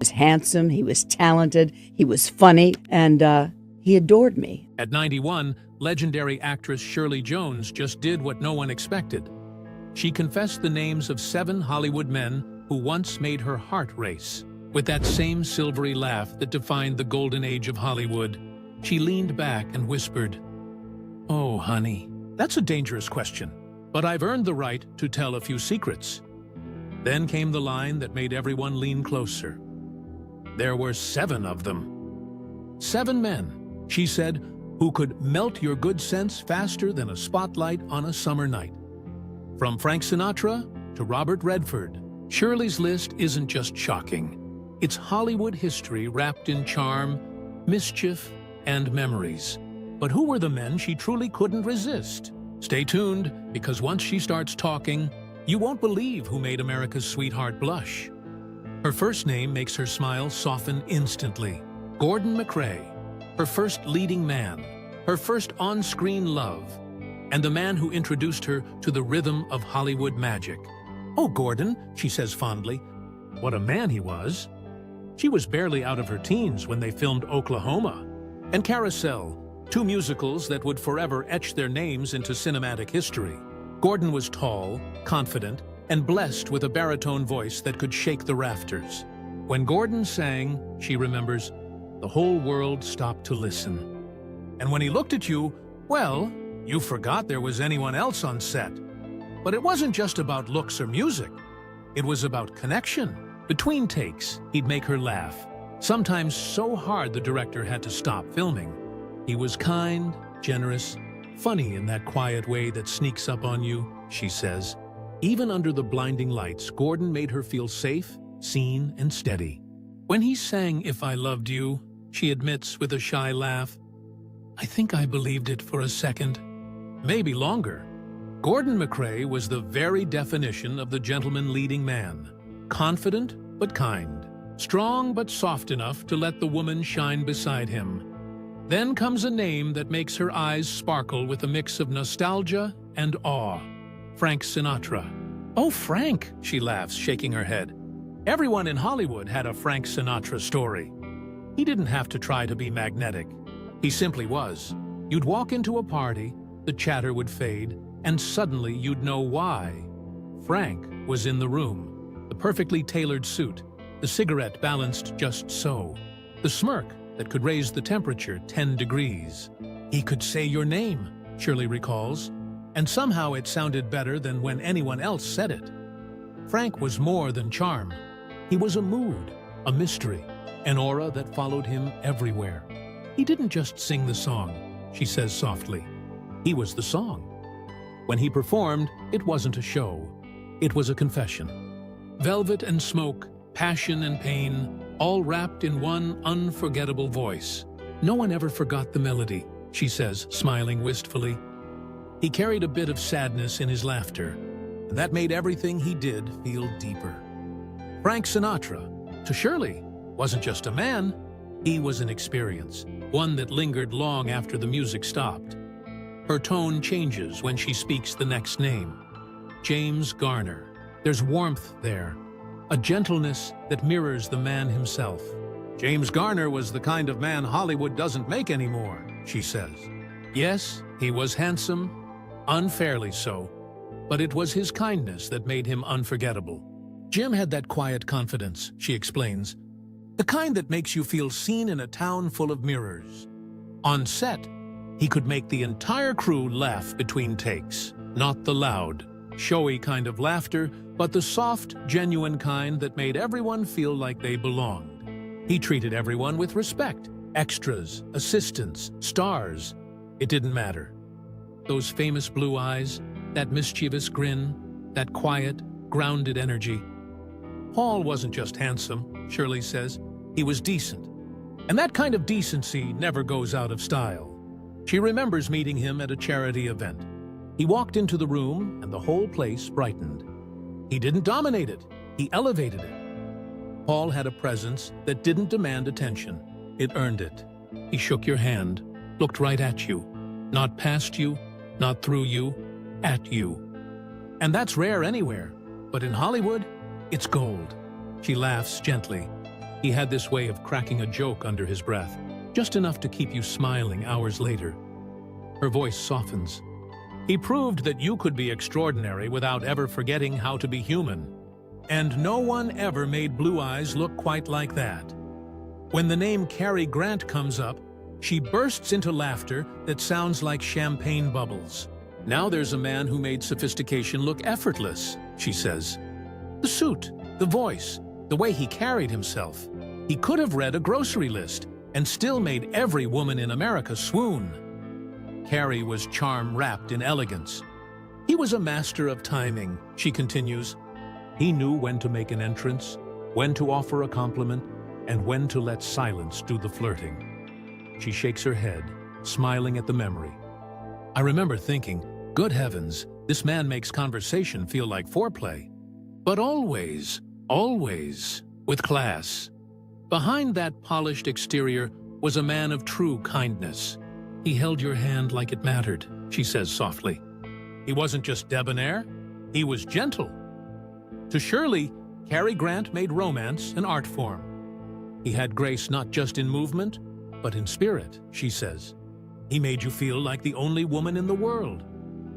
was handsome, he was talented, he was funny, and he adored me. At 91, legendary actress Shirley Jones just did what no one expected. She confessed the names of 7 Hollywood men who once made her heart race. With that same silvery laugh that defined the golden age of Hollywood, she leaned back and whispered, "Oh, honey, that's a dangerous question, but I've earned the right to tell a few secrets." Then came the line that made everyone lean closer. There were 7 of them. 7 men, she said, who could melt your good sense faster than a spotlight on a summer night. From Frank Sinatra to Robert Redford, Shirley's list isn't just shocking. It's Hollywood history wrapped in charm, mischief, and memories. But who were the men she truly couldn't resist? Stay tuned, because once she starts talking, you won't believe who made America's sweetheart blush. Her first name makes her smile soften instantly. Gordon MacRae, her first leading man, her first on-screen love, and the man who introduced her to the rhythm of Hollywood magic. "Oh, Gordon," she says fondly. What a man he was. She was barely out of her teens when they filmed Oklahoma and Carousel, 2 musicals that would forever etch their names into cinematic history. Gordon was tall, confident, and blessed with a baritone voice that could shake the rafters. When Gordon sang, she remembers, the whole world stopped to listen. And when he looked at you, well, you forgot there was anyone else on set. But it wasn't just about looks or music. It was about connection. Between takes, he'd make her laugh, sometimes so hard the director had to stop filming. He was kind, generous, funny in that quiet way that sneaks up on you, she says. Even under the blinding lights, Gordon made her feel safe, seen, and steady. When he sang "If I Loved You," she admits with a shy laugh, "I think I believed it for a second, maybe longer." Gordon MacRae was the very definition of the gentleman leading man. Confident but kind, strong but soft enough to let the woman shine beside him. Then comes a name that makes her eyes sparkle with a mix of nostalgia and awe. Frank Sinatra. "Oh, Frank," she laughs, shaking her head. Everyone in Hollywood had a Frank Sinatra story. He didn't have to try to be magnetic. He simply was. You'd walk into a party, the chatter would fade, and suddenly you'd know why. Frank was in the room. The perfectly tailored suit, the cigarette balanced just so, the smirk that could raise the temperature 10 degrees. He could say your name, Shirley recalls, and somehow it sounded better than when anyone else said it. Frank was more than charm. He was a mood, a mystery, an aura that followed him everywhere. He didn't just sing the song, she says softly. He was the song. When he performed, it wasn't a show. It was a confession. Velvet and smoke, passion and pain, all wrapped in one unforgettable voice. No one ever forgot the melody, she says, smiling wistfully. He carried a bit of sadness in his laughter, and that made everything he did feel deeper. Frank Sinatra, to Shirley, wasn't just a man, he was an experience, one that lingered long after the music stopped. Her tone changes when she speaks the next name. James Garner. There's warmth there, a gentleness that mirrors the man himself. James Garner was the kind of man Hollywood doesn't make anymore, she says. Yes, he was handsome, unfairly so, but it was his kindness that made him unforgettable. Jim had that quiet confidence, she explains, the kind that makes you feel seen in a town full of mirrors. On set, he could make the entire crew laugh between takes, not the loud, showy kind of laughter, but the soft, genuine kind that made everyone feel like they belonged. He treated everyone with respect, extras, assistants, stars. It didn't matter. Those famous blue eyes, that mischievous grin, that quiet, grounded energy. Paul wasn't just handsome, Shirley says. He was decent. And that kind of decency never goes out of style. She remembers meeting him at a charity event. He walked into the room and the whole place brightened. He didn't dominate it, he elevated it. Paul had a presence that didn't demand attention. It earned it. He shook your hand, looked right at you. Not past you, not through you, at you. And that's rare anywhere, but in Hollywood, it's gold. She laughs gently. He had this way of cracking a joke under his breath, just enough to keep you smiling hours later. Her voice softens. He proved that you could be extraordinary without ever forgetting how to be human. And no one ever made Blue Eyes look quite like that. When the name Cary Grant comes up, she bursts into laughter that sounds like champagne bubbles. Now there's a man who made sophistication look effortless, she says. The suit, the voice, the way he carried himself. He could have read a grocery list and still made every woman in America swoon. Cary was charm wrapped in elegance. He was a master of timing, she continues. He knew when to make an entrance, when to offer a compliment, and when to let silence do the flirting. She shakes her head, smiling at the memory. I remember thinking, good heavens, this man makes conversation feel like foreplay. But always, always, with class. Behind that polished exterior was a man of true kindness. He held your hand like it mattered, she says softly. He wasn't just debonair, he was gentle. To Shirley, Cary Grant made romance an art form. He had grace not just in movement, but in spirit, she says. He made you feel like the only woman in the world.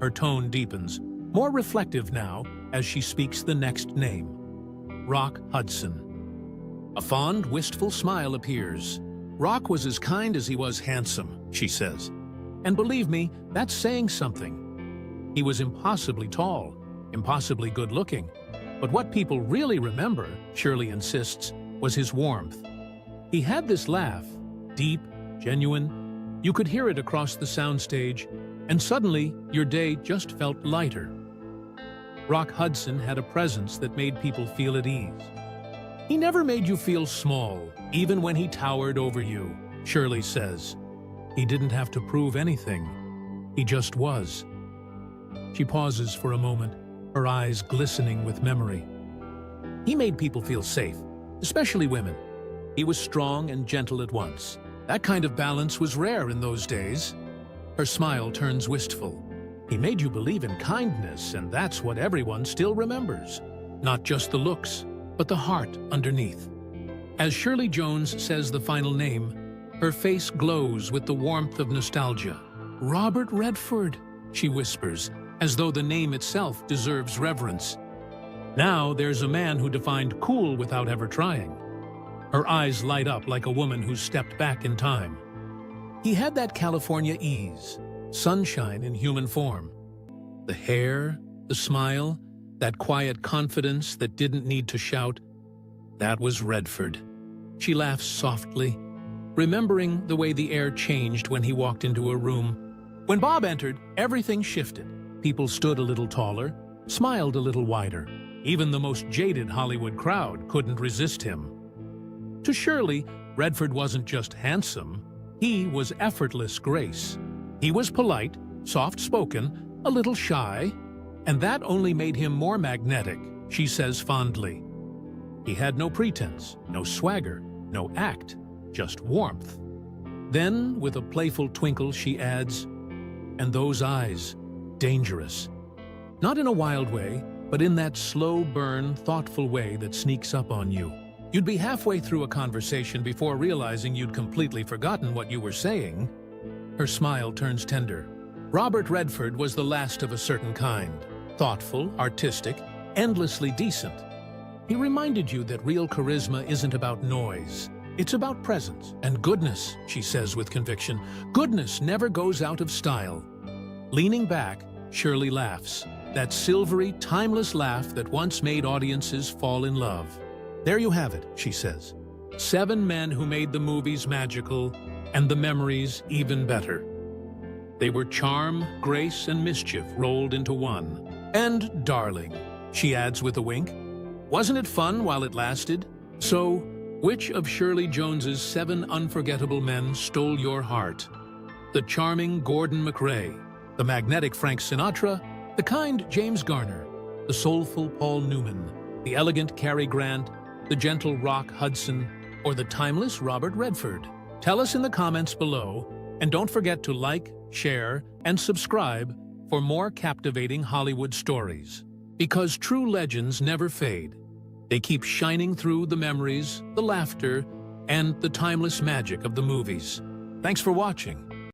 Her tone deepens, more reflective now as she speaks the next name. Rock Hudson. A fond, wistful smile appears. Rock was as kind as he was handsome, she says. And believe me, that's saying something. He was impossibly tall, impossibly good-looking. But what people really remember, Shirley insists, was his warmth. He had this laugh, deep, genuine. You could hear it across the soundstage, and suddenly your day just felt lighter. Rock Hudson had a presence that made people feel at ease. He never made you feel small, even when he towered over you, Shirley says. He didn't have to prove anything. He just was. She pauses for a moment, her eyes glistening with memory. He made people feel safe, especially women. He was strong and gentle at once. That kind of balance was rare in those days. Her smile turns wistful. He made you believe in kindness, and that's what everyone still remembers. Not just the looks, but the heart underneath. As Shirley Jones says the final name, her face glows with the warmth of nostalgia. Robert Redford, she whispers, as though the name itself deserves reverence. Now there's a man who defined cool without ever trying. Her eyes light up like a woman who's stepped back in time. He had that California ease, sunshine in human form. The hair, the smile, that quiet confidence that didn't need to shout. That was Redford. She laughs softly, remembering the way the air changed when he walked into a room. When Bob entered, everything shifted. People stood a little taller, smiled a little wider. Even the most jaded Hollywood crowd couldn't resist him. To Shirley, Redford wasn't just handsome, he was effortless grace. He was polite, soft-spoken, a little shy, and that only made him more magnetic, she says fondly. He had no pretense, no swagger, no act, just warmth. Then, with a playful twinkle, she adds, and those eyes, dangerous. Not in a wild way, but in that slow burn, thoughtful way that sneaks up on you. You'd be halfway through a conversation before realizing you'd completely forgotten what you were saying. Her smile turns tender. Robert Redford was the last of a certain kind. Thoughtful, artistic, endlessly decent. He reminded you that real charisma isn't about noise. It's about presence and goodness, she says with conviction. Goodness never goes out of style. Leaning back, Shirley laughs. That silvery, timeless laugh that once made audiences fall in love. There you have it, she says. 7 men who made the movies magical and the memories even better. They were charm, grace, and mischief rolled into one. And darling, she adds with a wink. Wasn't it fun while it lasted? So, which of Shirley Jones's 7 unforgettable men stole your heart? The charming Gordon MacRae, the magnetic Frank Sinatra, the kind James Garner, the soulful Paul Newman, the elegant Cary Grant, the gentle Rock Hudson, or the timeless Robert Redford? Tell us in the comments below, and don't forget to like, share, and subscribe for more captivating Hollywood stories. Because true legends never fade. They keep shining through the memories, the laughter, and the timeless magic of the movies. Thanks for watching.